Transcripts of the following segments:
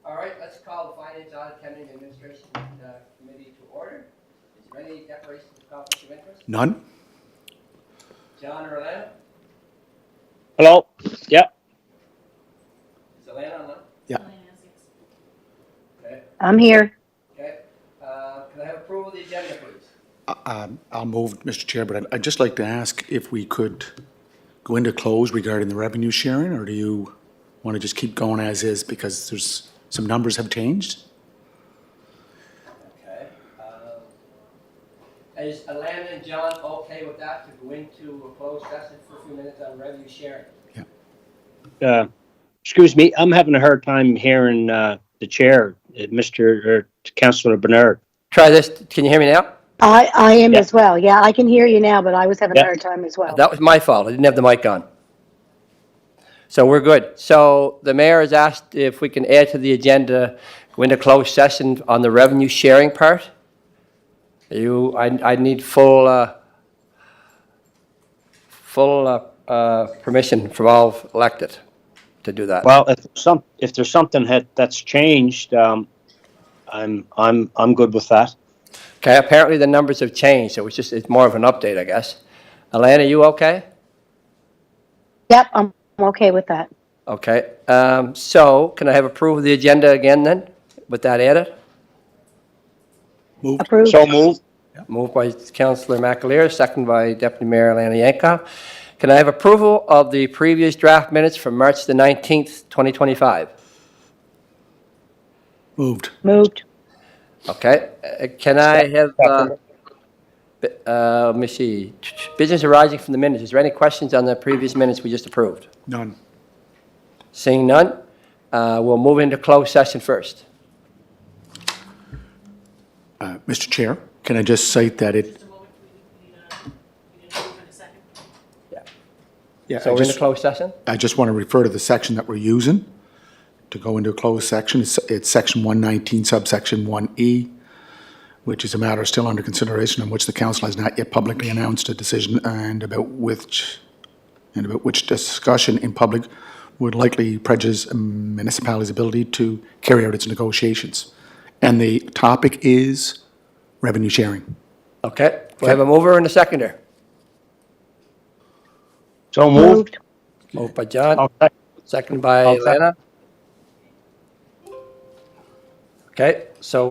All right, let's call the Finance, Audit, Accounting, and Administration Committee to order. Is there any declaration of conflict of interest? None? John or Alana? Hello? Yeah. Is Alana online? Yeah. Okay. I'm here. Okay. Can I have approval of the agenda, please? I'll move, Mr. Chair, but I'd just like to ask if we could go into close regarding the revenue sharing, or do you want to just keep going as is because there's some numbers have changed? Okay. Is Alana and John okay with that, to go into a closed session for a few minutes on revenue sharing? Excuse me, I'm having a hard time hearing the chair, Mr. or Councillor Bernard. Try this. Can you hear me now? I am Yeah. as well. Yeah, I can hear you now, but I was having a Yeah. hard time as well. That was my fault. I didn't have the mic on. So we're good. So the mayor has asked if we can add to the agenda, go into closed session on the revenue sharing part. I need full permission from all elected to do that. Well, if there's something that's changed, I'm good with that. Okay, apparently the numbers have changed, so it's more of an update, I guess. Alana, you okay? Yep, I'm okay with that. Okay, so can I have approval of the agenda again then, with that added? Moved? Approved. So move. Moved by Councillor McAleer, second by Deputy Mayor Alana Yankoff. Can I have approval of the previous draft minutes from March the 19th, 2025? Moved. Moved. Okay, can I have, let me see, business arising from the minutes. Is there any questions on the previous minutes we just approved? None. Seeing none, we'll move into closed session first. Mr. Chair, can I just cite that it, yeah, So we're in the closed session? I just want to refer to the section that we're using to go into a closed section. It's section 119, subsection 1E, which is a matter still under consideration on which the council has not yet publicly announced a decision and about which discussion in public would likely prejudice a municipality's ability to carry out its negotiations. And the topic is revenue sharing. Okay, we have a mover and a seconder. So moved. Moved by John, Okay. seconded by I'll second. Alana. Okay, so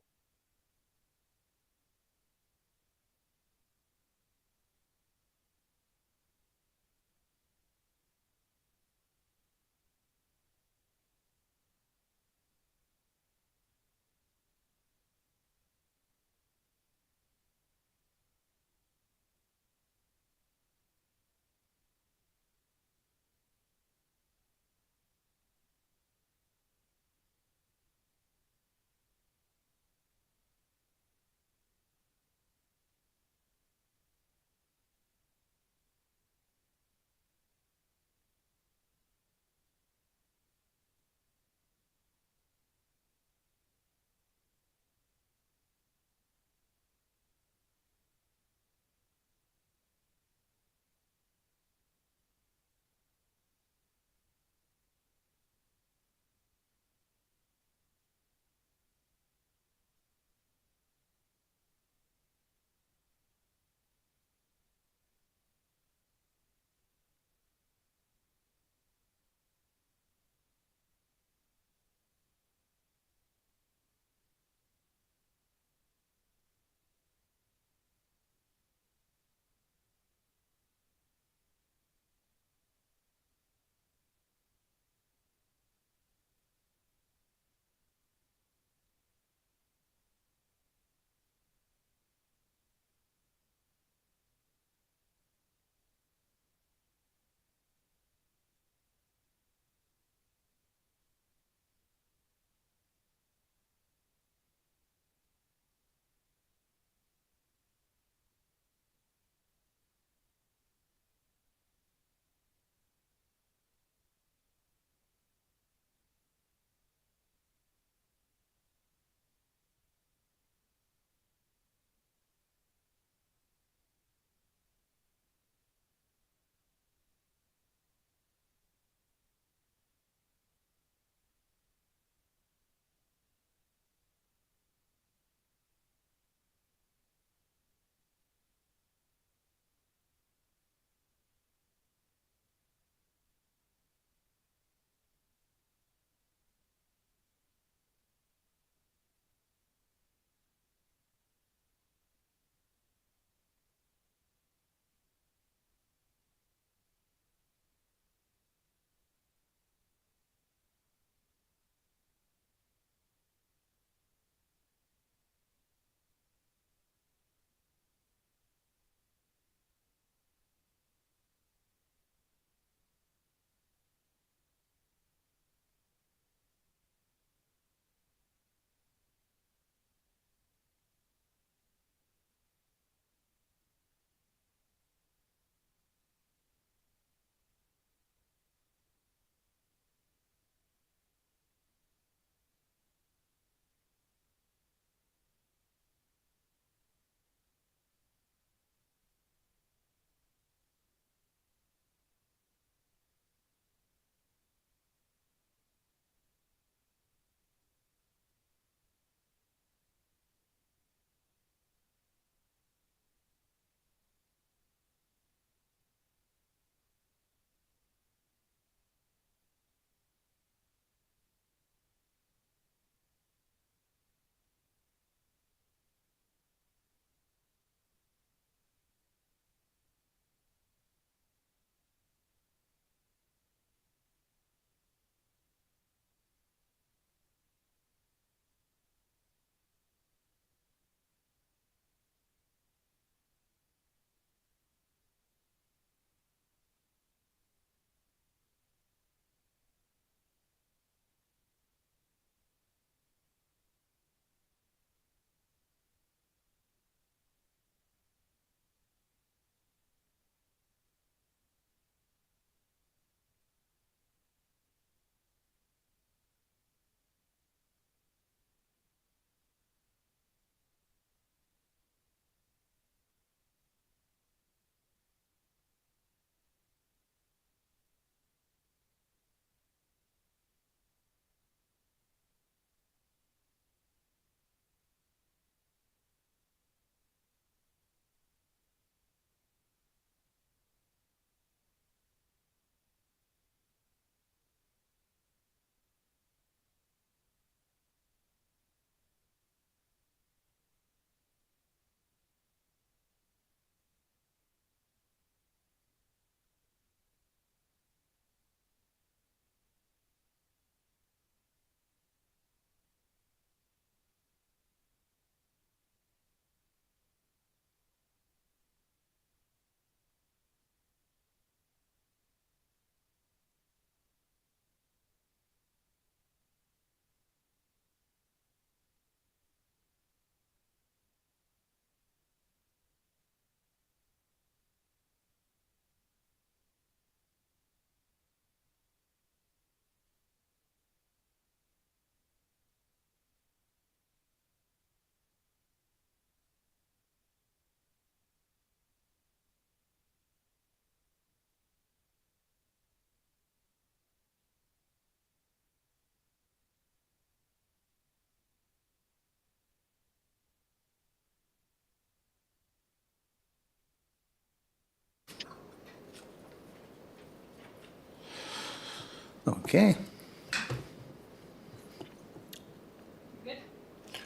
Okay.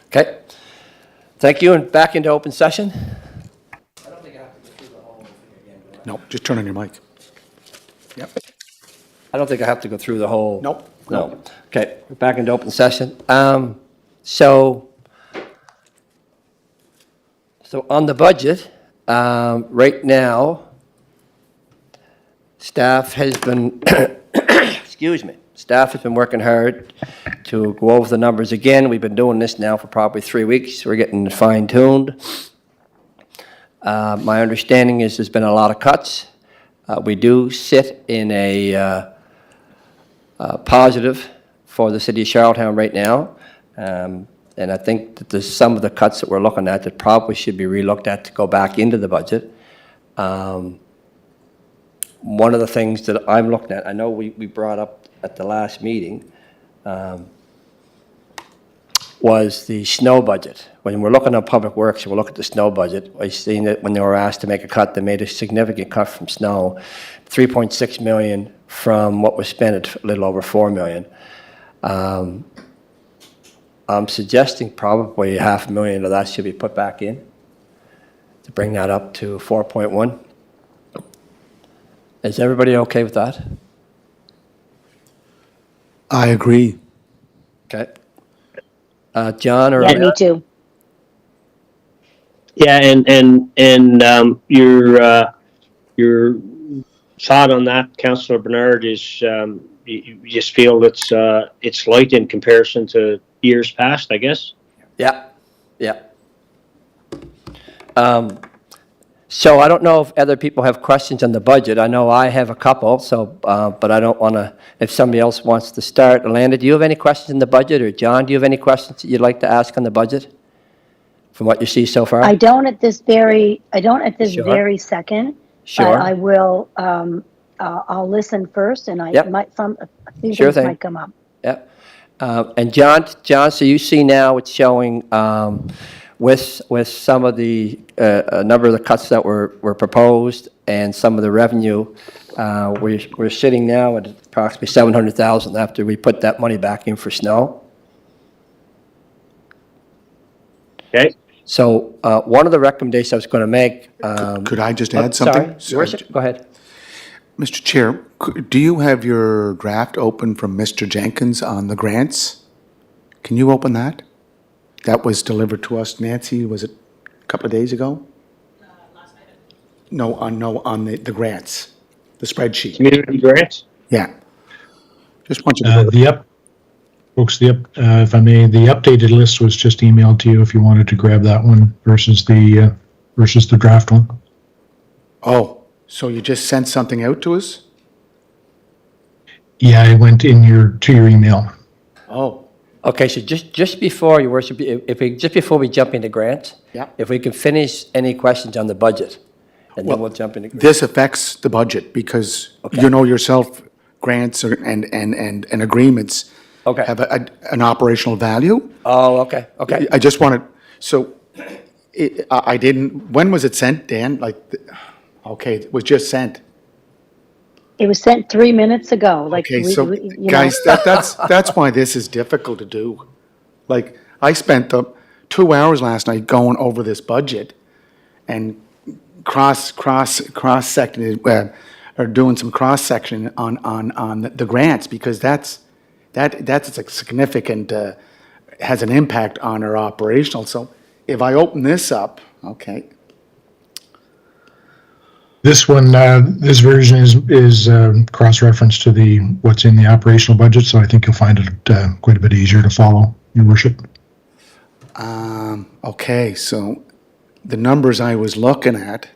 Okay. Thank you, and back into open session. No, just turn on your mic. Yep. I don't think I have to go through the whole. Nope. No. Okay, we're back into open session. So on the budget, right now, staff has been, excuse me, staff has been working hard to go over the numbers again. We've been doing this now for probably 3 weeks. We're getting fine-tuned. My understanding is there's been a lot of cuts. We do sit in a positive for the city of Charlottetown right now. And I think that there's some of the cuts that we're looking at that probably should be relooked at to go back into the budget. One of the things that I'm looking at, I know we brought up at the last meeting, was the snow budget. When we're looking at Public Works, we'll look at the snow budget. I've seen that when they were asked to make a cut, they made a significant cut from snow, $3.6 million from what was spent at a little over $4 million. I'm suggesting probably $500,000 of that should be put back in to bring that up to 4.1. Is everybody okay with that? I agree. Okay. John or? Yeah, me too. Yeah, and your thought on that, Councillor Bernard, is you just feel it's light in comparison to years past, I guess. Yeah, yeah. So I don't know if other people have questions on the budget. I know I have a couple, so, but I don't want to, if somebody else wants to start. Alana, do you have any questions in the budget? Or John, do you have any questions that you'd like to ask on the budget from what you see so far? I don't at this very Sure. very second. Sure. But I will, I'll listen first and I Yep. might, a few Sure things thing. might come up. Yeah. And John, so you see now it's showing with some of the, a number of the cuts that were proposed and some of the revenue, we're sitting now at approximately $700,000 after we put that money back in for snow. Okay. So one of the recommendations I was going to make. Could I just add something? Sorry, Your Worship, go ahead. Mr. Chair, do you have your draft open from Mr. Jenkins on the grants? Can you open that? That was delivered to us, Nancy, was it a couple of days ago? Last night. No, on the grants, the spreadsheet. Community grants? Yeah. Just want you to. Folks, if I may, the updated list was just emailed to you if you wanted to grab that one versus the draft one. Oh, so you just sent something out to us? Yeah, it went in to your email. Oh, Okay, so just before, Your Worship, just before we jump into grants, Yeah. if we can finish any questions on the budget, and then we'll jump into. this affects the budget because Okay. you know yourself, grants and agreements Okay. have an operational value. Oh, okay, okay. I just wanted, so I didn't, when was it sent, Dan? Okay, it was just sent. It was sent 3 minutes ago, like, Okay, so you know. guys, that's why this is difficult to do. Like, I spent 2 hours last night going over this budget and cross-sectioning, or doing some cross-section on the grants, because that's a significant, has an impact on our operational. So if I open this up, okay, This one, this version is cross-referenced to what's in the operational budget, so I think you'll find it quite a bit easier to follow, Your Worship. okay, so the numbers I was looking at,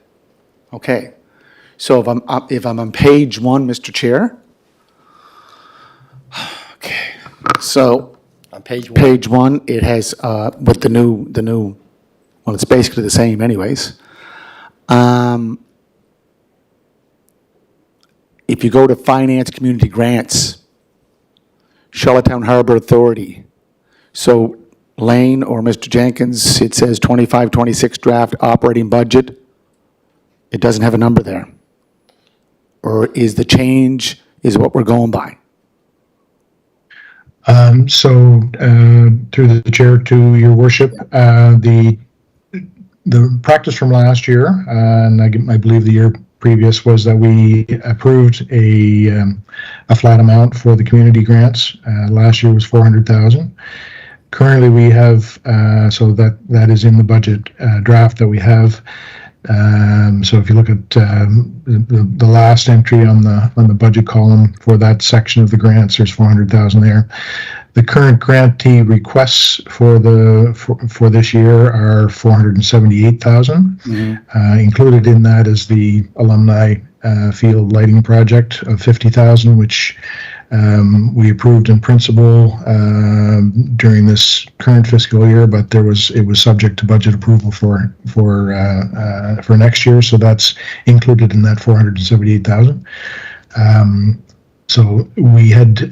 okay. So if I'm on page 1, Mr. Chair. Okay, so On page 1. page 1, it has, with the new, well, it's basically the same anyways. If you go to Finance Community Grants, Charlottetown Harbor Authority, so Lane or Mr. Jenkins, it says 25-26 draft operating budget. It doesn't have a number there. Or is the change, is what we're going by? Through the chair to your worship, the practice from last year, and I believe the year previous, was that we approved a flat amount for the community grants. Last year was 400,000. Currently, we have so that is in the budget draft that we have. So if you look at the last entry on the budget column for that section of the grants, there's 400,000 there. The current grantee requests for this year are 478,000. Included in that is the alumni field lighting project of 50,000, which we approved in principle during this current fiscal year, but it was subject to budget approval for next year. So that's included in that 478,000. So we had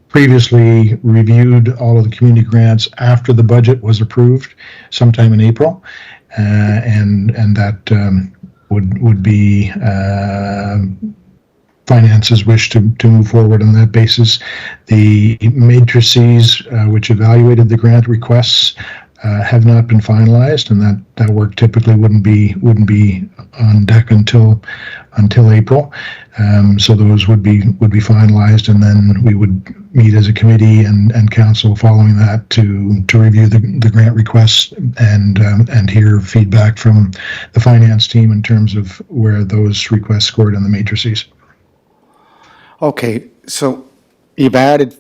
previously reviewed all of the community grants after the budget was approved sometime in April, and that would be Finance's wish to move forward on that basis. The matrices which evaluated the grant requests have not been finalized, and that work typically wouldn't be on deck until April. So those would be finalized, and then we would meet as a committee and council following that to review the grant requests and hear feedback from the finance team in terms of where those requests scored on the matrices. Okay, so you've added,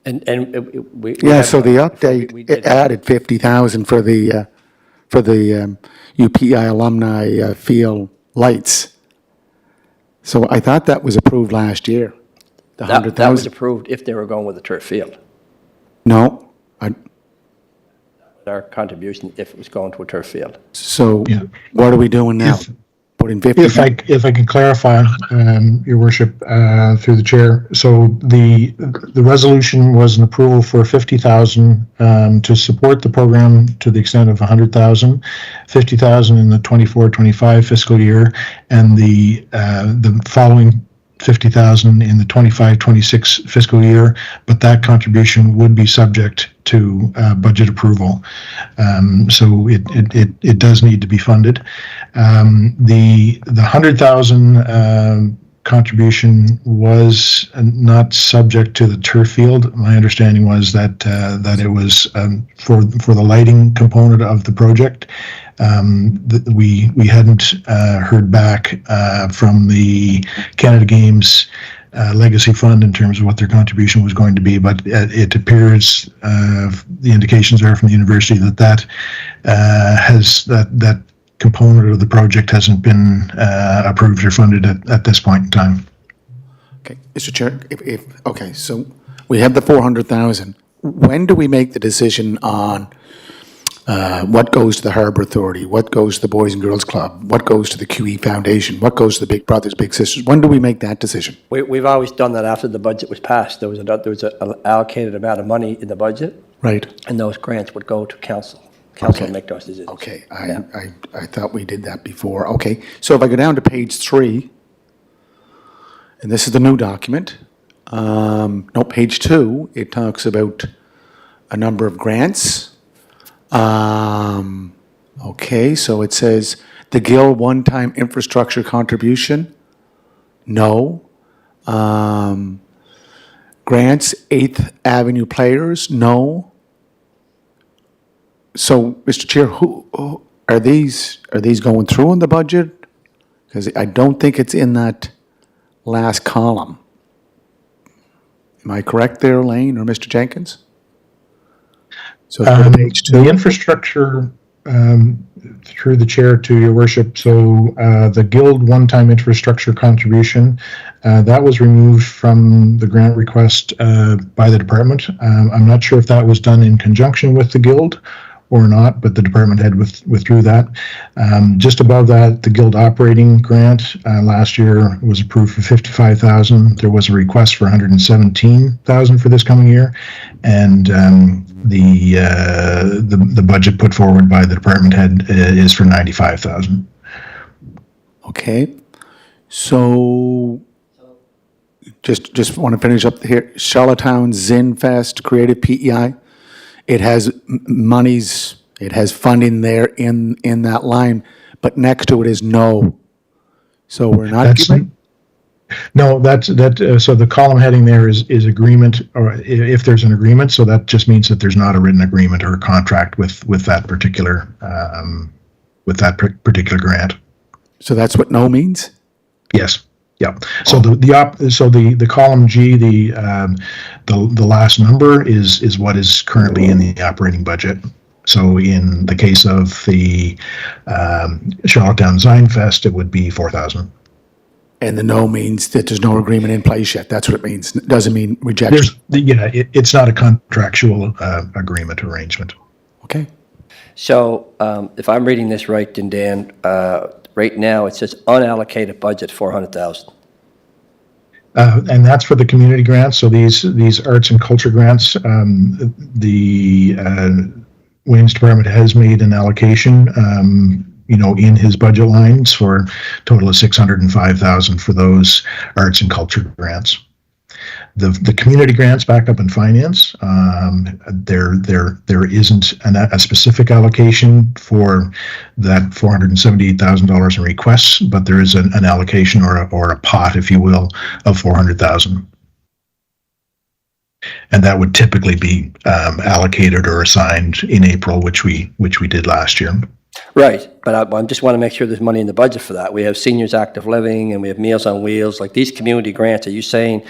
And we. yeah, so the we update did- added 50,000 for the UPI alumni field lights. So I thought that was approved last year, the That was 100,000. approved if they were going with the turf field. No, Our contribution if it was going to a turf field. so Yeah. what are we doing now? If- Putting 50? If I can clarify, Your Worship, through the chair. So the resolution was an approval for 50,000 to support the program to the extent of 100,000, 50,000 in the 24-25 fiscal year, and the following 50,000 in the 25-26 fiscal year, but that contribution would be subject to budget approval. So it does need to be funded. The 100,000 contribution was not subject to the turf field. My understanding was that it was for the lighting component of the project. We hadn't heard back from the Canada Games Legacy Fund in terms of what their contribution was going to be, but it appears the indications are from the university that component of the project hasn't been approved or funded at this point in time. Okay, Mr. Chair, okay, so we have the 400,000. When do we make the decision on what goes to the Harbour Authority, what goes to the Boys and Girls Club, what goes to the QE Foundation, what goes to the Big Brothers, Big Sisters? When do we make that decision? We've always done that after the budget was passed. There was an allocated amount of money in the budget, Right. and those grants would go to council. Council Okay. would make those decisions. Okay, Yeah. I thought we did that before. Okay, so if I go down to page 3, and this is the new document, no, page 2, it talks about a number of grants. Okay, so it says the Gill one-time infrastructure contribution, no. Grants, 8th Avenue Players, no. So, Mr. Chair, who are these going through in the budget? Because I don't think it's in that last column. Am I correct there, Elaine or Mr. Jenkins? So go to page 2. The infrastructure, through the chair to your worship, so the Guild one-time infrastructure contribution, that was removed from the grant request by the department. I'm not sure if that was done in conjunction with the Guild or not, but the department head withdrew that. Just above that, the Guild operating grant last year was approved for 55,000. There was a request for 117,000 for this coming year, and the budget put forward by the department head is for 95,000. Okay, so just want to finish up here. Charlottetown Zinfest Creative PEI. It has monies, it has funding there in that line, but next to it is no. So we're not That's, giving, no, so the column heading there is agreement, or if there's an agreement, so that just means that there's not a written agreement or a contract with that particular, particular grant. so that's what no means? Yes. Yeah. So the column G, the last number is what is currently in the operating budget. So in the case of the Charlottetown Zinfest, it would be 4,000. And the no means that there's no agreement in place yet. That's what it means. It doesn't mean rejection. It's not a contractual agreement arrangement. Okay. So if I'm reading this right, then Dan, right now it says unallocated budget 400,000. And that's for the community grants. So these arts and culture grants, the Wayne's department has made an allocation, in his budget lines for a total of 605,000 for those arts and culture grants. The community grants back up in finance, there isn't a specific allocation for that $478,000 in requests, but there is an allocation or a pot, if you will, of 400,000. And that would typically be allocated or assigned in April, which we did last year. Right, but I just want to make sure there's money in the budget for that. We have seniors active living and we have Meals on Wheels, like these community grants. Are you saying,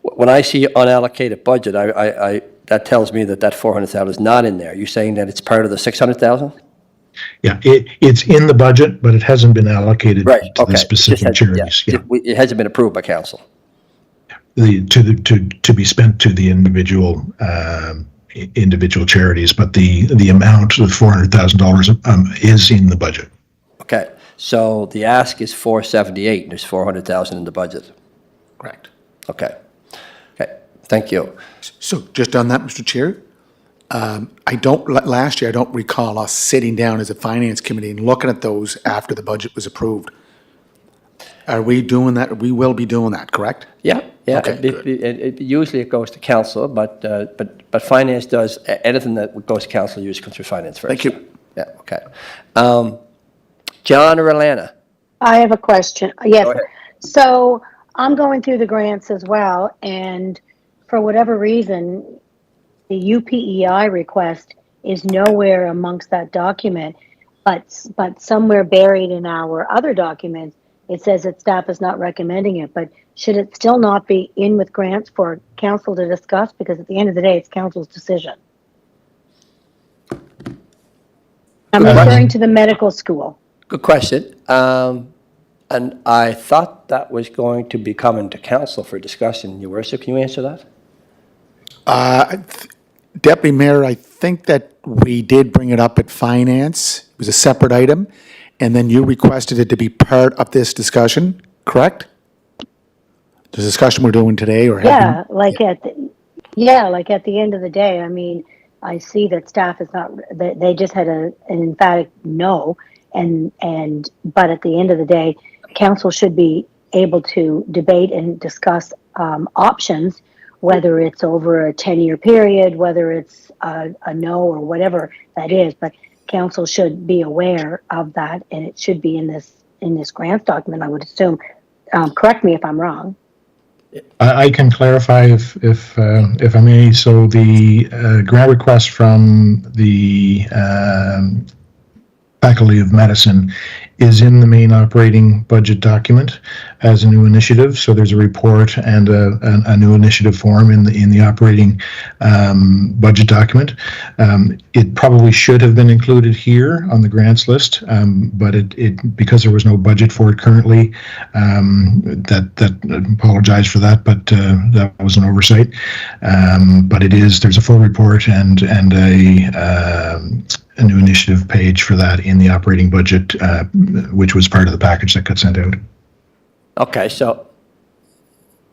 when I see unallocated budget, I that tells me that 400,000 is not in there. Are you saying that it's part of the 600,000? Yeah, it's in the budget, but it hasn't been allocated Right, to okay. the specific charities. Yeah. It hasn't been approved by council. To be spent to the individual charities, but the amount of $400,000 is in the budget. Okay, so the ask is 478 and there's 400,000 in the budget. Correct. Okay, thank you. So just on that, Mr. Chair, last year, I don't recall us sitting down as a finance committee and looking at those after the budget was approved. Are we doing that? We will be doing that, correct? Yeah. Okay, good. Usually it goes to council, but finance does, anything that goes to council usually comes through finance first. Thank you. Yeah, okay. John or Alana? I have a question. Yes. Go ahead. So I'm going through the grants as well, and for whatever reason, the UPEI request is nowhere amongst that document, but somewhere buried in our other documents, it says that staff is not recommending it. But should it still not be in with grants for council to discuss? Because at the end of the day, it's council's decision. I'm referring to the medical school. Good question. And I thought that was going to be coming to council for discussion. Your Worship, can you answer that? Deputy Mayor, I think that we did bring it up at finance. It was a separate item, and then you requested it to be part of this discussion, correct? The discussion we're doing today, or Yeah, like at the end of the day, I mean, I see that staff is not. They just had an emphatic no, but at the end of the day, council should be able to debate and discuss options, whether it's over a 10-year period, whether it's a no or whatever that is. But council should be aware of that, and it should be in this grants document, I would assume. Correct me if I'm wrong. I can clarify if I may. So the grant request from the Faculty of Medicine is in the main operating budget document as a new initiative. So there's a report and a new initiative form in the operating budget document. It probably should have been included here on the grants list, but it because there was no budget for it currently, that apologize for that, but that was an oversight. But there's a full report and a new initiative page for that in the operating budget, which was part of the package that got sent out. Okay, so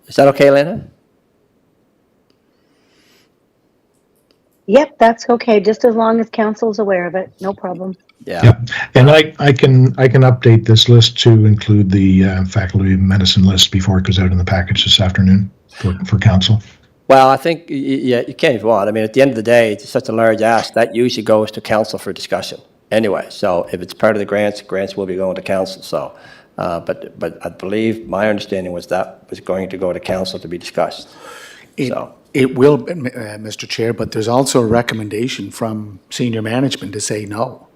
is that okay, Lana? Yep, that's okay, just as long as council's aware of it, no problem. Yeah. Yeah, and I can update this list to include the faculty of medicine list before it goes out in the package this afternoon for council. Well, I think, yeah, you can if you want. I mean, at the end of the day, it's such a large ask, that usually goes to council for discussion anyway. So if it's part of the grants will be going to council, so. But I believe, my understanding was that was going to go to council to be discussed. So, It will, Mr. Chair, but there's also a recommendation from senior management to say no.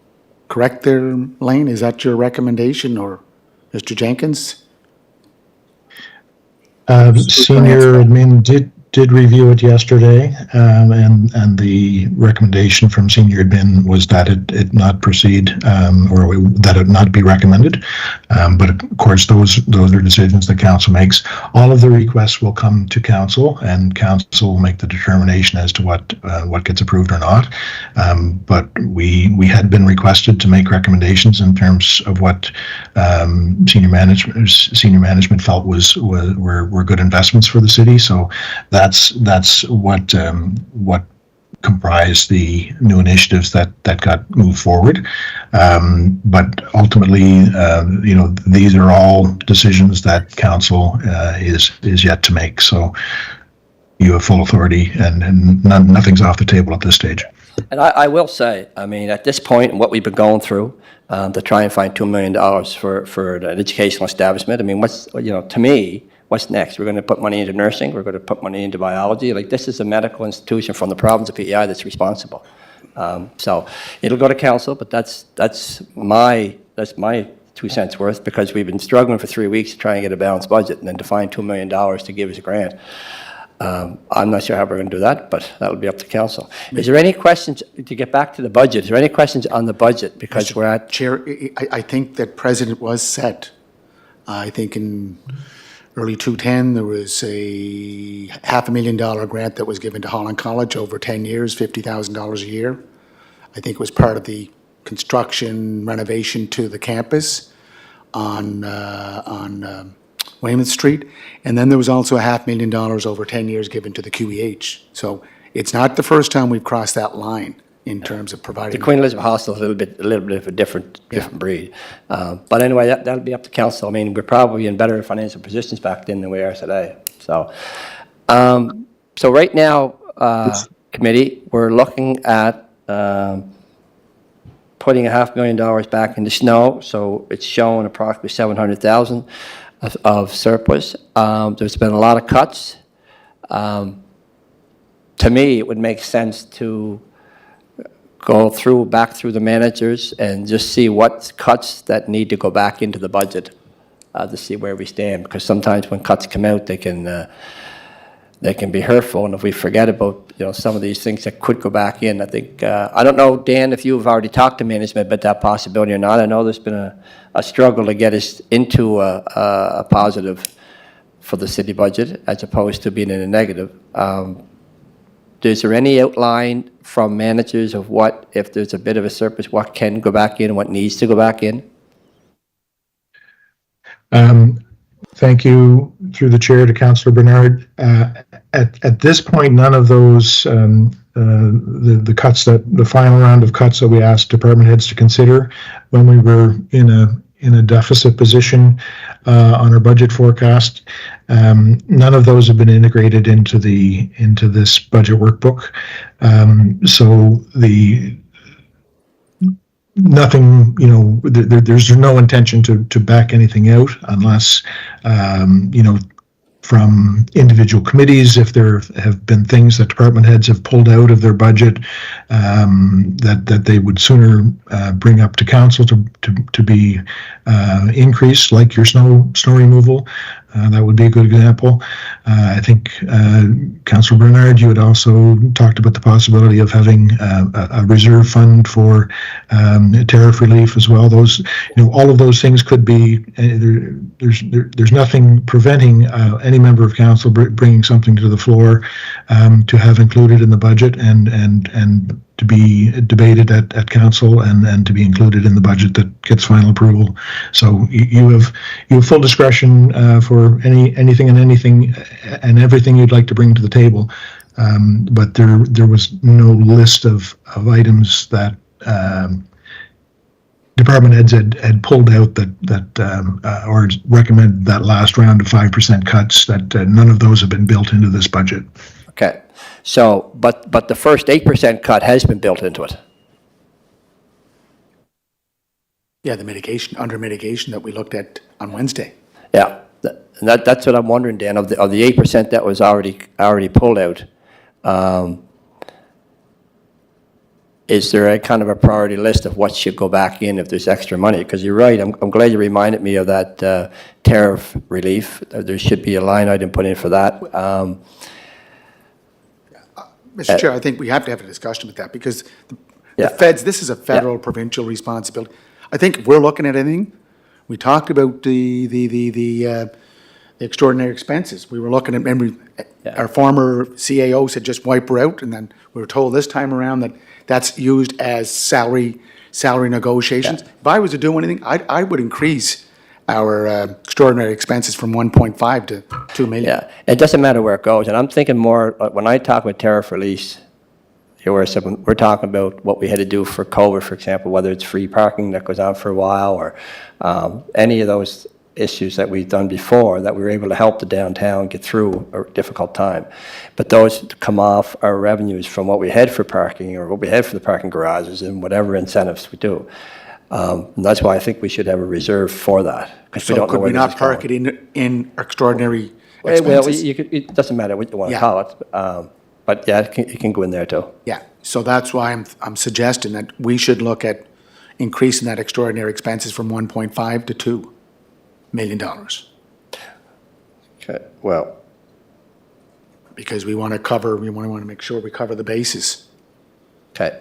Correct there, Lane? Is that your recommendation, or Mr. Jenkins? Senior admin did review it yesterday, and the recommendation from senior admin was that it not proceed, or that it not be recommended. But of course, those are decisions that council makes. All of the requests will come to council, and council will make the determination as to what gets approved or not. But we had been requested to make recommendations in terms of what senior management felt were good investments for the city. So that's what comprised the new initiatives that got moved forward. But ultimately, these are all decisions that council is yet to make. So you have full authority, and nothing's off the table at this stage. and I will say, I mean, at this point, and what we've been going through, to try and find $2 million for an educational establishment, I mean, to me, what's next? We're going to put money into nursing. We're going to put money into biology. Like, this is a medical institution from the province of PEI that's responsible. So it'll go to council, but that's my 2 cents worth, because we've been struggling for 3 weeks to try and get a balanced budget, and then to find $2 million to give us a grant. I'm not sure how we're going to do that, but that'll be up to council. Is there any questions, to get back to the budget, is there any questions on the budget? Because we're at... Chair, I think that precedent was set. I think in early 2010, there was a $500,000 grant that was given to Holland College over 10 years, $50,000 a year. I think it was part of the construction renovation to the campus on Weymouth Street. And then there was also a $500,000 over 10 years given to the QEH. So it's not the first time we've crossed that line in terms of providing. The Queen Elizabeth Hospital is a little bit of a different breed. But anyway, that'll be up to council. I mean, we're probably in better financial positions back then than we are today. So, so right now, committee, we're looking at putting $500,000 back into snow. So it's showing approximately $700,000 of surplus. There's been a lot of cuts. To me, it would make sense to go back through the managers and just see what cuts that need to go back into the budget, to see where we stand. Because sometimes when cuts come out, they can be hurtful. And if we forget about some of these things that could go back in, I think I don't know, Dan, if you've already talked to management about that possibility or not. I know there's been a struggle to get us into a positive for the city budget as opposed to being in a negative. Is there any outline from managers of what, if there's a bit of a surplus, what can go back in and what needs to go back in? Thank you, through the chair, to Councillor Bernard. At this point, none of those, the cuts, the final round of cuts that we asked department heads to consider when we were in a deficit position on our budget forecast, none of those have been integrated into this budget workbook. So nothing, there's no intention to back anything out unless, from individual committees, if there have been things that department heads have pulled out of their budget, that they would sooner bring up to council to be increased, like your snow removal. That would be a good example. I think, Councillor Bernard, you had also talked about the possibility of having a reserve fund for tariff relief as well. Those, all of those things could be. There's nothing preventing any member of council bringing something to the floor to have included in the budget and to be debated at council and to be included in the budget that gets final approval. So you have full discretion for anything and everything you'd like to bring to the table. But there was no list of items that department heads had pulled out or recommended that last round of 5% cuts, that none of those have been built into this budget. Okay. So, but the first 8% cut has been built into it. Yeah, the under mitigation that we looked at on Wednesday. Yeah. And that's what I'm wondering, Dan, of the 8% that was already pulled out. Is there a kind of a priority list of what should go back in if there's extra money? Because you're right, I'm glad you reminded me of that tariff relief. There should be a line item put in for that. Mr. Chair, I think we have to have a discussion with that because the Yeah. feds, this is a federal, provincial responsibility. I think if we're looking at anything, we talked about the extraordinary expenses. We were looking at, remember, our former CAO said just wipe her out, and then we were told this time around that that's used as salary negotiations. If I was to do anything, I would increase our extraordinary expenses from 1.5 to 2 million. Yeah, it doesn't matter where it goes, and I'm thinking more, when I talk about tariff release, we're talking about what we had to do for COVID, for example, whether it's free parking that goes on for a while, or any of those issues that we've done before, that we were able to help the downtown get through a difficult time. But those come off our revenues from what we had for parking, or what we had for the parking garages, and whatever incentives we do. And that's why I think we should have a reserve for that, because we So don't know could where we this not is park going. it in extraordinary Well, expenses? it doesn't matter what you want to Yeah. call it, but yeah, it can go in there too. Yeah, so that's why I'm suggesting that we should look at increasing that extraordinary expenses from 1.5 to $2 million. Okay, well, Because we want to make sure we cover the bases. okay.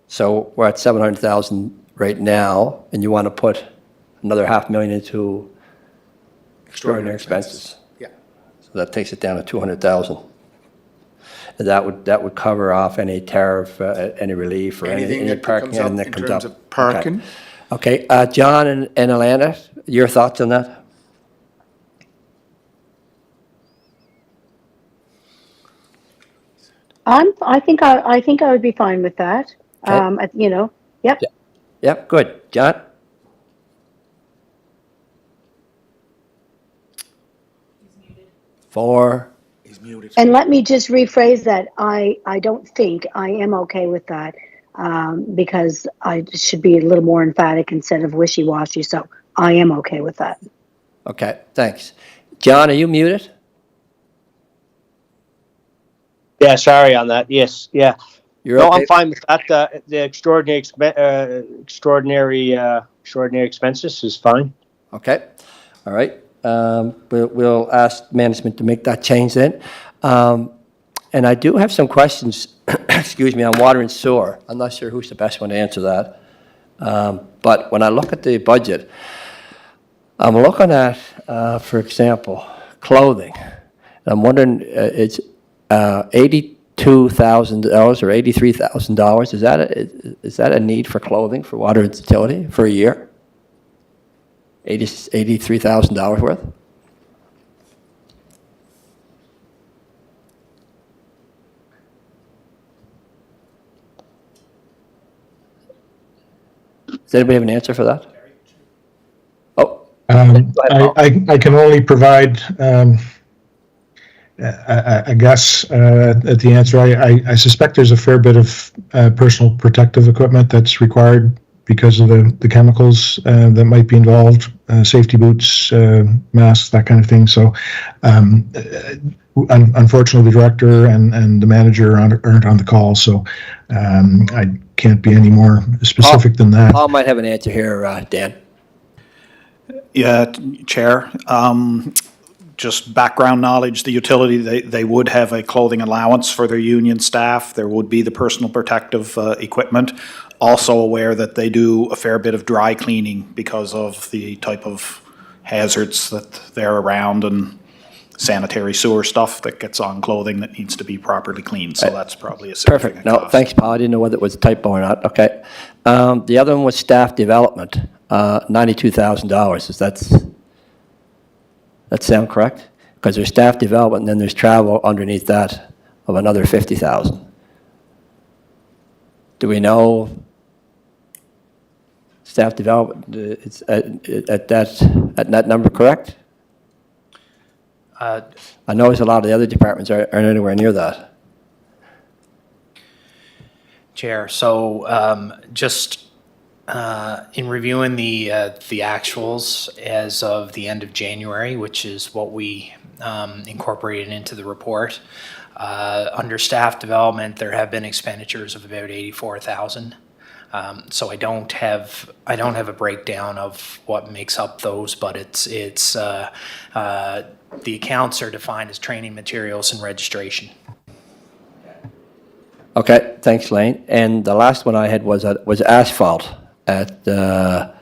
So we're at 700,000 right now, and you want to put another 500,000 into extraordinary expenses. Yeah. So that takes it down to 200,000. And that would cover off any tariff, any relief, or Anything any that parking, comes up anything that in comes terms up. of parking. Okay, John and Alana, your thoughts on that? I think I would be fine with that. Okay. Yep. Yep, good. John? Four. He's muted. And let me just rephrase that. I don't think I am okay with that, because I should be a little more emphatic instead of wishy-washy. So I am okay with that. Okay, thanks. John, are you muted? Yeah, sorry on that. Yes, yeah. You're No, okay? I'm fine with that. The extraordinary expenses is fine. Okay, all right. We'll ask management to make that change then. And I do have some questions, excuse me, on water and sewer. I'm not sure who's the best one to answer that. But when I look at the budget, I'm looking at, for example, clothing. I'm wondering, it's $82,000 or $83,000. Is that a need for clothing for water and utility for a year? $83,000 worth? Does anybody have an answer for that? Oh, I can only provide, I guess, at the answer. I suspect there's a fair bit of personal protective equipment that's required because of the chemicals that might be involved, safety boots, masks, that kind of thing. So, unfortunately, the director and the manager aren't on the call, so I can't be any more specific than that. Paul might have an answer here, Dan. Yeah, Chair. Just background knowledge, the utility, they would have a clothing allowance for their union staff. There would be the personal protective equipment. Also aware that they do a fair bit of dry cleaning because of the type of hazards that they're around and sanitary sewer stuff that gets on clothing that needs to be properly cleaned. So that's probably a significant Perfect. No, cost. thanks, Paul. I didn't know whether it was a typo or not. Okay. The other one was staff development, $92,000. That sound correct? Because there's staff development, and then there's travel underneath that of another $50,000. Do we know staff development, it's at that number, correct? I know there's a lot of the other departments aren't anywhere near that. Chair, so just in reviewing the actuals as of the end of January, which is what we incorporated into the report, under staff development, there have been expenditures of about 84,000. So I don't have a breakdown of what makes up those, but it's the accounts are defined as training materials and registration. Okay, thanks, Lane. And the last one I had was asphalt at, well,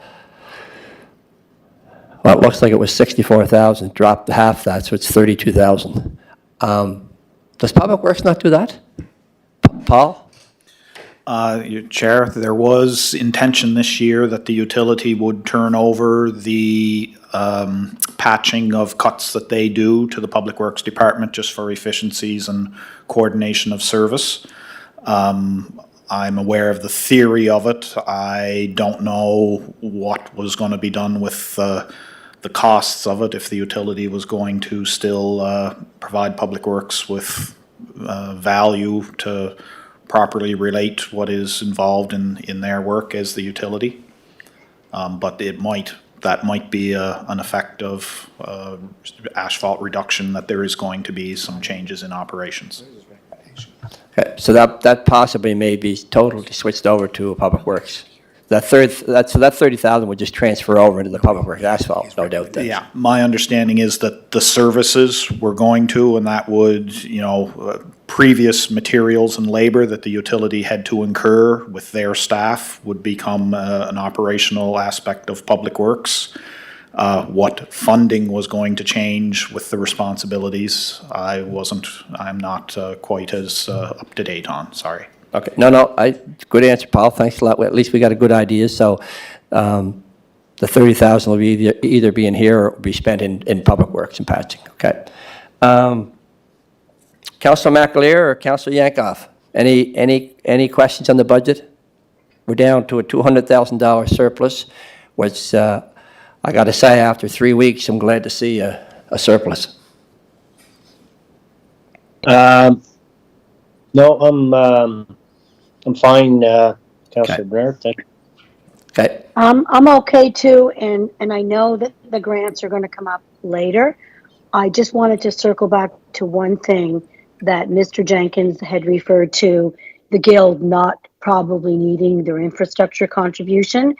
it looks like it was 64,000, dropped to half that, so it's 32,000. Does Public Works not do that? Paul? Your Chair, there was intention this year that the utility would turn over the patching of cuts that they do to the Public Works Department just for efficiencies and coordination of service. I'm aware of the theory of it. I don't know what was going to be done with the costs of it, if the utility was going to still provide Public Works with value to properly relate what is involved in their work as the utility. But that might be an effect of asphalt reduction, that there is going to be some changes in operations. Okay, so that possibly may be totally switched over to Public Works. So that 30,000 would just transfer over into the Public Works asphalt, no doubt. Then. Yeah, my understanding is that the services were going to, and that would, previous materials and labor that the utility had to incur with their staff would become an operational aspect of Public Works. What funding was going to change with the responsibilities, I'm not quite as up to date on, sorry. Okay, no, good answer, Paul. Thanks a lot. Well, at least we got a good idea. So the 30,000 will be either be in here or be spent in Public Works and patching. Okay. Councilor McAleer or Councilor Yankoff, any questions on the budget? We're down to a $200,000 surplus, which I got to say, after 3 weeks, I'm glad to see a surplus. No, I'm fine, Councillor Bernard. Thank you. Okay. I'm okay too, and I know that the grants are going to come up later. I just wanted to circle back to one thing that Mr. Jenkins had referred to, the Guild not probably needing their infrastructure contribution,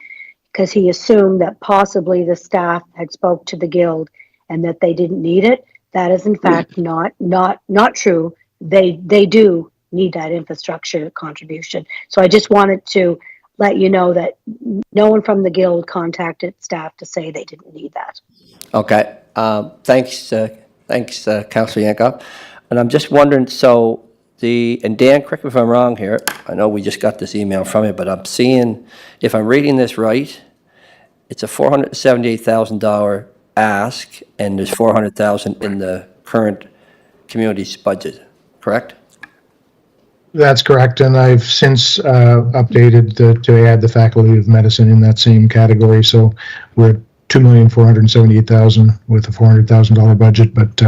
because he assumed that possibly the staff had spoke to the Guild and that they didn't need it. That is in fact not true. They do need that infrastructure contribution. So I just wanted to let you know that no one from the Guild contacted staff to say they didn't need that. Okay. Thanks, Councilor Yankoff. And I'm just wondering, and Dan, correct me if I'm wrong here, I know we just got this email from you, but I'm seeing, if I'm reading this right, it's a $478,000 ask, and there's $400,000 in the current community's budget, correct? That's correct, and I've since updated to add the Faculty of Medicine in that same category. So we're at $2,478,000 with a $400,000 budget. But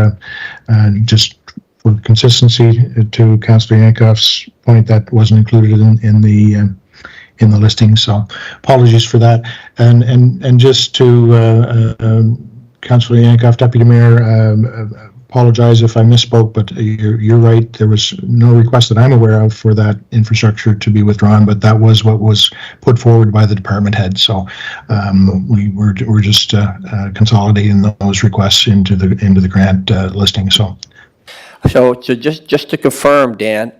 just for consistency, to Councillor Yankoff's point, that wasn't included in the listing. So apologies for that. And just to Councillor Yankoff, Deputy Mayor. Apologize if I misspoke, but you're right. There was no request that I'm aware of for that infrastructure to be withdrawn, but that was what was put forward by the department head. So we're just consolidating those requests into the grant listing. So just to confirm, Dan,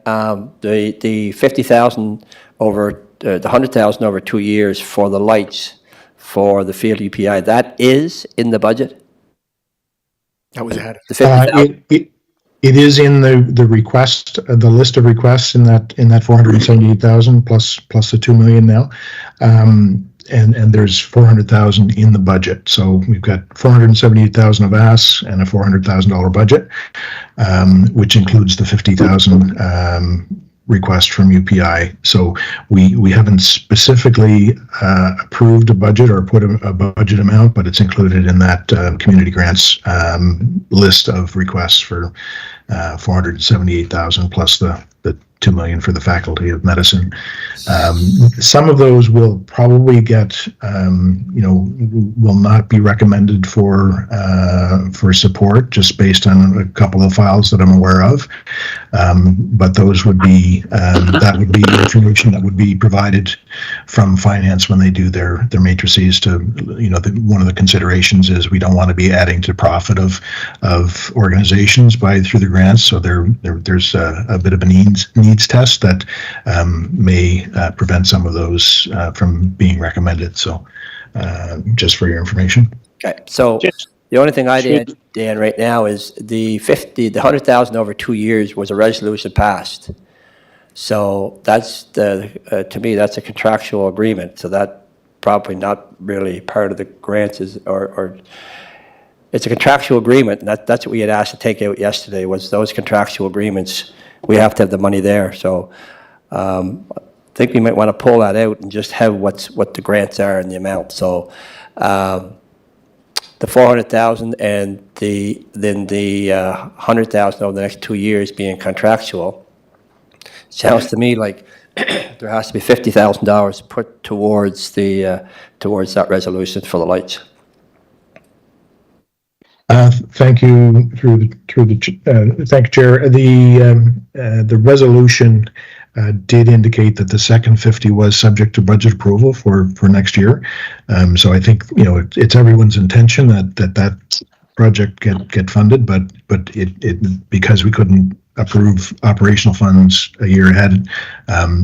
the 50,000 over the 100,000 over 2 years for the lights for the field UPI, that is in the budget. That was added. The 50,000? It is in the request, the list of requests in that 478,000 plus the 2 million now, and there's 400,000 in the budget. So we've got 478,000 of asks and a $400,000 budget, which includes the 50,000 request from UPI. So we haven't specifically approved a budget or put a budget amount, but it's included in that community grants list of requests for 478,000 plus the 2 million for the Faculty of Medicine. Some of those will probably get, will not be recommended for support, just based on a couple of files that I'm aware of. But those would be that would be information that would be provided from finance when they do their matrices. To one of the considerations is we don't want to be adding to profit of organizations through the grants. So there's a bit of a needs test that may prevent some of those from being recommended. So just for your information. Okay, so the only thing I'd add, Dan, right now is the 100,000 over 2 years was a resolution passed. So that's to me, that's a contractual agreement. So that probably not really part of the grants or it's a contractual agreement. And that's what we had asked to take out yesterday, was those contractual agreements. We have to have the money there. So I think we might want to pull that out and just have what the grants are and the amount. So the 400,000 and then the 100,000 over the next 2 years being contractual. Sounds to me like there has to be $50,000 put towards that resolution for the lights. Thank you thank you, Chair. The resolution did indicate that the second 50 was subject to budget approval for next year. So I think it's everyone's intention that project get funded, but it because we couldn't approve operational funds a year ahead,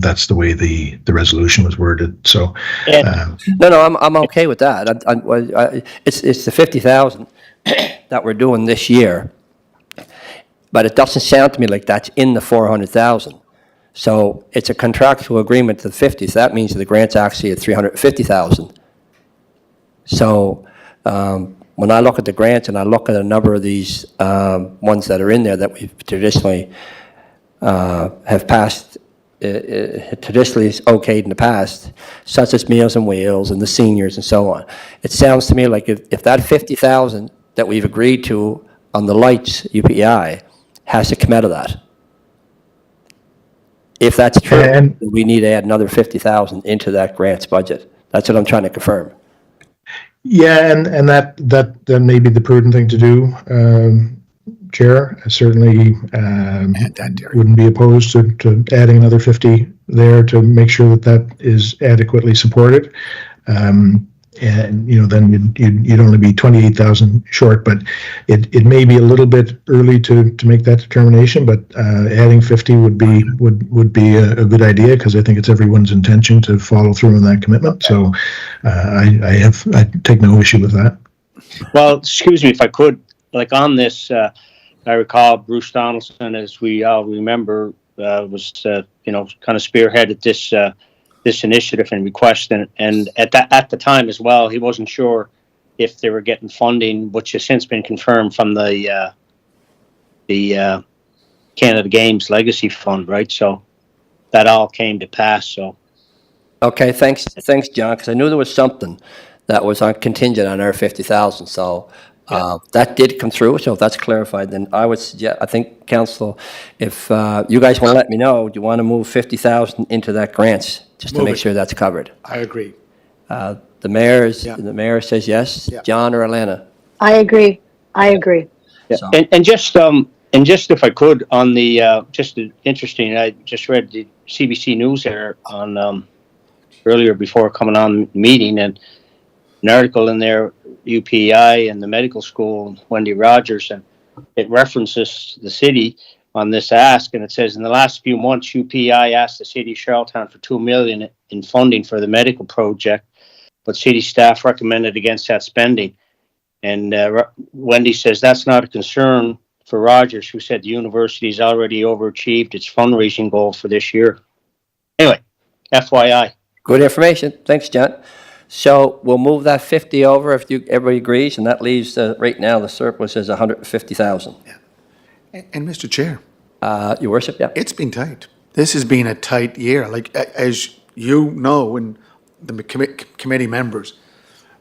that's the way the resolution was worded. So No, I'm okay with that. It's the 50,000 that we're doing this year, but it doesn't sound to me like that's in the 400,000. So it's a contractual agreement to the 50. So that means the grant's actually at 350,000. So when I look at the grants and I look at a number of these ones that are in there that we've traditionally have passed, traditionally is okayed in the past, such as Meals on Wheels and the seniors and so on. It sounds to me like if that 50,000 that we've agreed to on the lights UPI has to come out of that. If that's true, And- we need to add another 50,000 into that grants budget. That's what I'm trying to confirm. Yeah, and that may be the prudent thing to do, Chair. I certainly wouldn't be opposed to adding another 50 there to make sure that is adequately supported. And then you'd only be 28,000 short, but it may be a little bit early to make that determination. But adding 50 would be a good idea, because I think it's everyone's intention to follow through on that commitment. So I take no issue with that. Well, excuse me if I could, like on this, I recall Bruce Donaldson, as we all remember, was kind of spearheaded this initiative and request, and at the time as well, he wasn't sure if they were getting funding, which has since been confirmed from the Canada Games Legacy Fund, right? So that all came to pass. So Okay, thanks, John, because I knew there was something that was on contingent on our 50,000. So that did come through. So if that's clarified, then I would suggest, I think, Council, if you guys want to let me know, do you want to move 50,000 into that grants just to Move make it. sure that's covered? I agree. The mayor says yes. Yeah. John or Alana? I agree. So- and just if I could, on the interesting, I just read the CBC News there on earlier before coming on the meeting, and an article in there, UPI and the medical school, Wendy Rogers, and it references the city on this ask, and it says, in the last few months, UPI asked the city of Charlottetown for $2 million in funding for the medical project, but city staff recommended against that spending. And Wendy says that's not a concern for Rogers, who said the university's already overachieved its fundraising goal for this year. Anyway, FYI. Good information. Thanks, John. So we'll move that 50 over if everybody agrees, and that leaves, right now, the surplus is 150,000. And Mr. Chair, Your worship, yeah? it's been tight. this has been a tight year. Like, as you know, and the committee members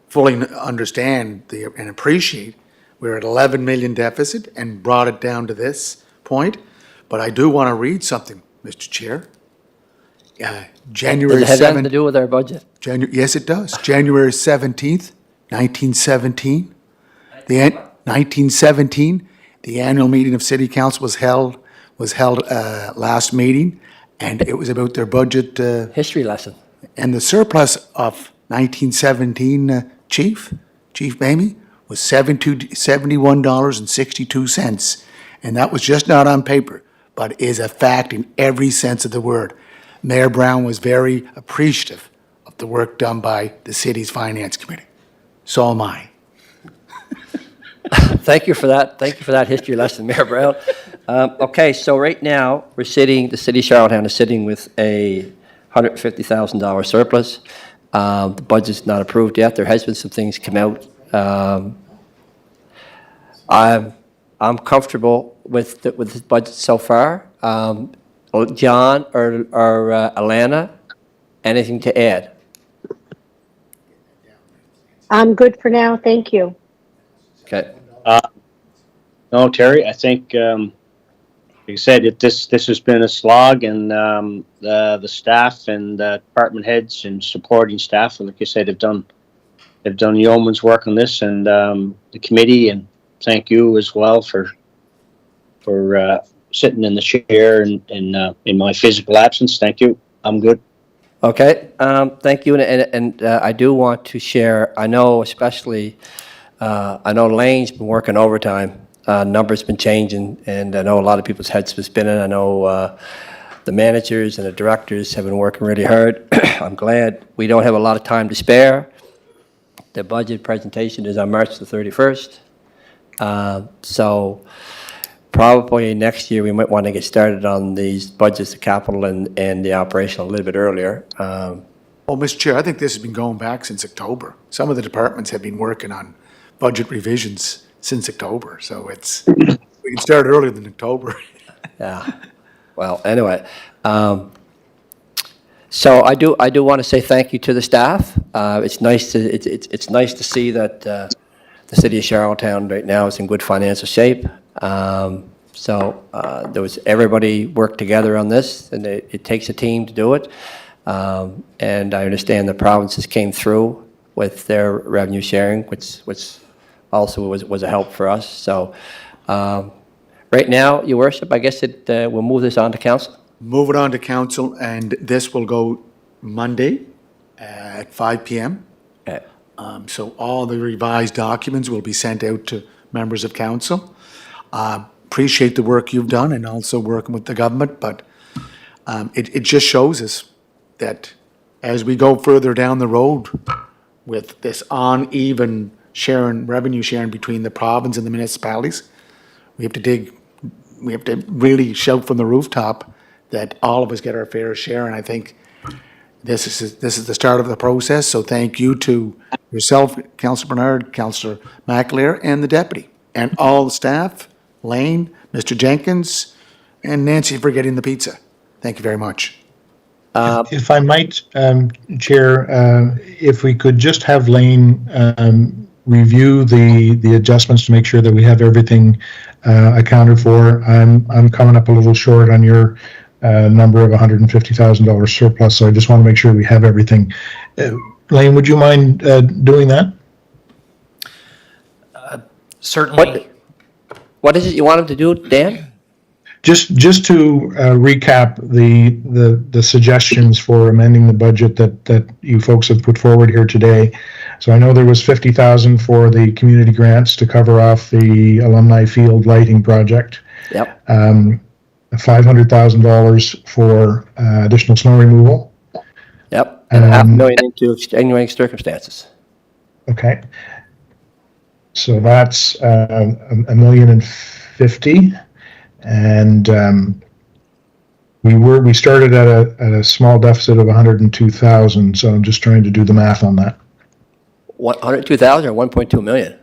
fully understand and appreciate, we're at 11 million deficit and brought it down to this point. But I do want to read something, Mr. Chair. January Does it have anything to 7th, do with our budget? yes, it does. January 17th, 1917. 1917, the annual meeting of City Council was held last meeting, and it was about their budget, History lesson. and the surplus of 1917, Chief Mamie, was $71.62. And that was just not on paper, but is a fact in every sense of the word. Mayor Brown was very appreciative of the work done by the city's finance committee. So am I. Thank you for that. Thank you for that history lesson, Mayor Brown. Okay, so right now, the city of Charlottetown is sitting with a $150,000 surplus. The budget's not approved yet. There has been some things come out. I'm comfortable with the budget so far. John or Alana, anything to add? I'm good for now, thank you. Okay. No, Terry, I think, like you said, this has been a slog, and the staff and the department heads and supporting staff, like you said, have done yeoman's work on this, and the committee, and thank you as well for sitting in the chair and in my physical absence. Thank you. I'm good. Okay, thank you, and I do want to share, I know especially, I know Lane's been working overtime, numbers been changing, and I know a lot of people's heads been spinning. I know the managers and the directors have been working really hard. I'm glad we don't have a lot of time to spare. The budget presentation is on March the 31st. So probably next year, we might want to get started on these budgets, the capital and the operational a little bit earlier. Well, Mr. Chair, I think this has been going back since October. Some of the departments have been working on budget revisions since October, so we can start earlier than October. Yeah. Well, anyway, so I do want to say thank you to the staff. It's nice to see that the city of Charlottetown right now is in good financial shape. So everybody worked together on this, and it takes a team to do it. And I understand the provinces came through with their revenue sharing, which also was a help for us. So right now, Your Worship, I guess we'll move this on to council. Move it on to council, and this will go Monday at 5 p.m. Okay. So all the revised documents will be sent out to members of council. Appreciate the work you've done and also working with the government, but it just shows us that as we go further down the road with this uneven revenue sharing between the province and the municipalities, we have to really shout from the rooftop that all of us get our fair share, and I think this is the start of the process. So thank you to yourself, Councillor Bernard, Councillor McAleer, and the deputy, and all the staff, Lane, Mr. Jenkins, and Nancy for getting the pizza. Thank you very much. If I might, Chair, if we could just have Lane review the adjustments to make sure that we have everything accounted for. I'm coming up a little short on your number of $150,000 surplus, so I just want to make sure we have everything. Lane, would you mind doing that? Certainly. What is it you want him to do, Dan? Just to recap the suggestions for amending the budget that you folks have put forward here today. So I know there was $50,000 for the community grants to cover off the alumni field lighting project. Yep. $500,000 for additional snow removal. Yep. And $500,000 into extenuating circumstances. Okay. So that's $1,050,000, and we started at a small deficit of 102,000. So I'm just trying to do the math on that. 102,000 or 1.2 million?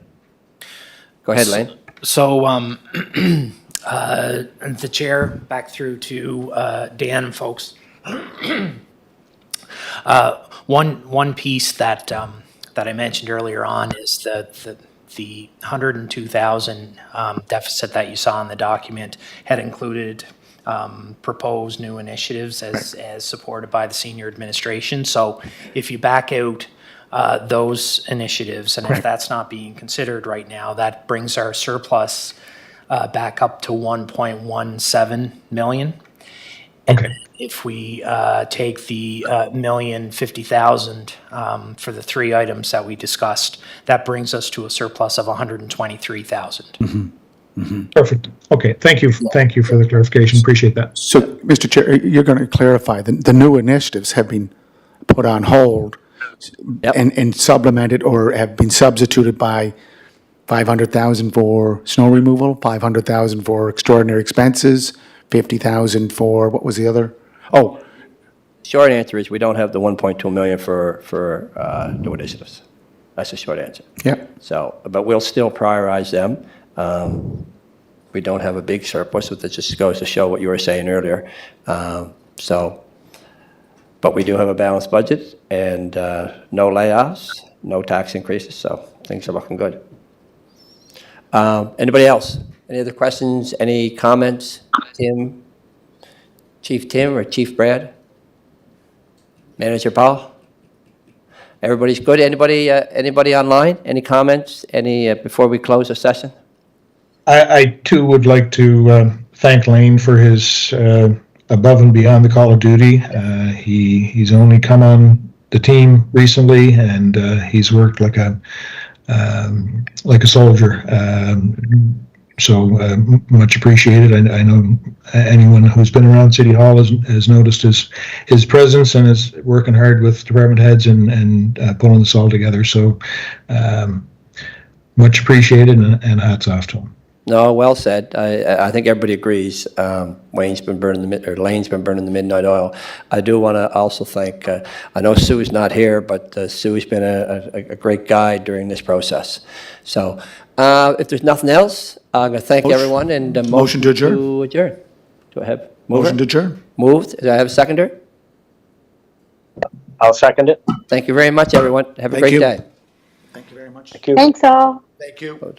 Go ahead, Lane. So the chair, back through to Dan and folks. One piece that that I mentioned earlier on is the 102,000 deficit that you saw in the document had included proposed new initiatives as supported by the senior administration. So if you back out those initiatives, and if that's not being considered right now, that brings our surplus back up to 1.17 million. Okay. If we take the $1,050,000 for the three items that we discussed, that brings us to a surplus of 123,000. Perfect. Okay, thank you for the clarification, appreciate that. So, Mr. Chair, you're going to clarify, the new initiatives have been put on hold Yep. and supplemented or have been substituted by 500,000 for snow removal, 500,000 for extraordinary expenses, 50,000 for, what was the other? Oh, Short answer is we don't have the 1.2 million for new initiatives. That's the short answer. yeah. So, but we'll still prioritize them. We don't have a big surplus, which just goes to show what you were saying earlier. But we do have a balanced budget and no layoffs, no tax increases, so things are looking good. Anybody else? Any other questions? Any comments? Tim, Chief Tim or Chief Brad? Manager Paul? Everybody's good? Anybody online? Any comments? Before we close the session? I too would like to thank Lane for his above and beyond the call of duty. He's only come on the team recently, and he's worked like a soldier. So much appreciated. I know anyone who's been around City Hall has noticed his presence and is working hard with department heads and pulling this all together. So much appreciated and hats off to him. No, well said. I think everybody agrees. Lane's been burning the midnight oil. I do want to also thank. I know Sue's not here, but Sue's been a great guide during this process. So, if there's nothing else, I'm going to thank everyone and Motion to adjourn. To adjourn. Do I have Motion to adjourn. moved? Do I have a seconder? I'll second it. Thank you very much, everyone. Have a Thank great you. day. Thank you very much. Thank you. Thanks all. Thank you.